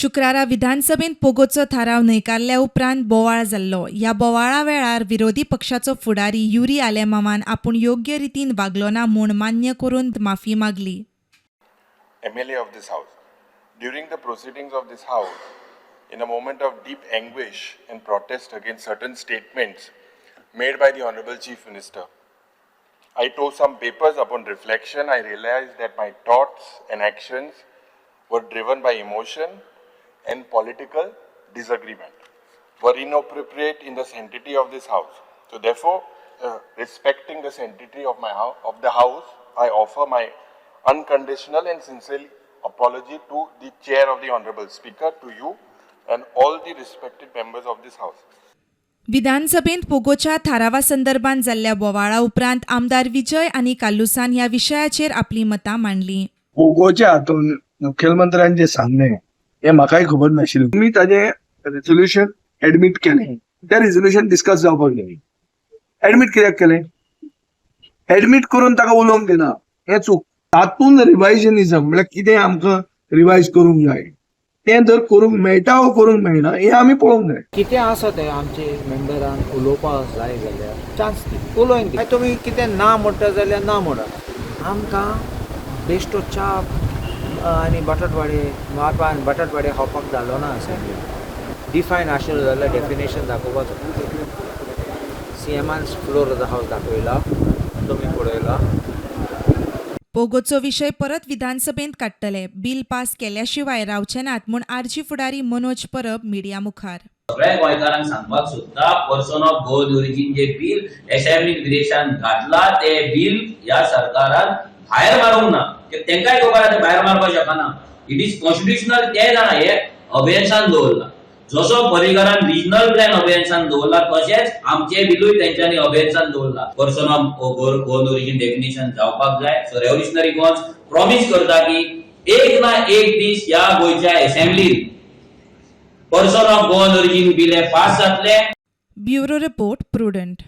शुक्रारा विधानसभेत पोगोचो थाराव न्हयकारल्या उपरांत बोवाळ जाल्लो. ह्या बोवाळा वेळार विरोधी पक्षाचो फुडारी युरी आलेमामान आपूण योग्य रितीन वागलो ना म्हूण मान्य करून माफी मागली. MLA of this house. During the proceedings of this house, in a moment of deep anguish and protest against certain statements made by the Honorable Chief Minister, I tore some papers. Upon reflection, I realized that my thoughts and actions were driven by emotion and political disagreement, were inappropriate in the sanctity of this house. So therefore, respecting the sanctity of the house, I offer my unconditional and sincere apology to the chair of the Honorable Speaker, to you and all the respected members of this house. विधानसभेत पोगोच्या थारावा संदर्भात जाल्ल्या बोवाळा उपरांत आमदार विजय आनी कालुसान ह्या विशयाचेर आपली मतां मांडली. पोगोच्या हातून मुख्यमंत्र्यान जे सांगले हे म्हाकाय खबर नाशिल्लें. तुमी ताजे रेझोल्युशन एडमिट केलें, त्या रेझोल्युशन डिस्कस जावपाक जाय. एडमिट कित्याक केलें? एडमिट करून ताका उलोवंक दिना, हें चूक. तातूंत रिवायजनिझम म्हळ्यार कितें आमकां रिवायज करूंक जाय तें जर करूंक मेळटा वा करूंक मेळना हें आमी पळोवंक जाय. कितें आसा तें आमचे मेंबरांक उलोवपाक जाय जाल्यार चान्स दी, उलोवंक दी. तुमी कितें ना म्हणटा जाल्यार ना म्हणा. आमकां बेश्टो च्या आनी बटाटवाडे मारपाक बटाटवाडे खावपाक जालो ना. असेंब्ली डिफायन आशिल्लो जाल्यार डेफिनेशन दाखोवपाचो. CMान फ्लोर ऑफ द हावस दाखयला, तुमी पळयला. पोगोचो विशय परत विधानसभेत काडटले. बिल पास केल्या शिवाय रावचे नात म्हूण आरजी फुडारी मनोज परब मिडिया मुखार. सगळ्या गोंयकारांक सांगपाक सोदता, पर्सन ऑफ गोवन ओरिजीन जे बिल असेंब्लीक विदेशान घातला ते बिल ह्या सरकारान भायर मारूंक ना. तेंकाय खबर आसा ते भायर मारपाक शकना. It is constitutional. ते जाणा हे अबेयन्सान दवरला. जसो परिगरान रिजनल प्लॅन अबेयन्सान दवरला तशेंच आमचे बिलूय तेंच्यांनी अबेयन्सान दवरला. Person of Goan origin definition जावपाक जाय. सो रेव्होल्युशनरी गोवन्स प्रॉमिस करता की एक ना एक दीस ह्या गोंयच्या असेंब्लीन person of Goan origin bill हे पास जातले. Bureau report prudent.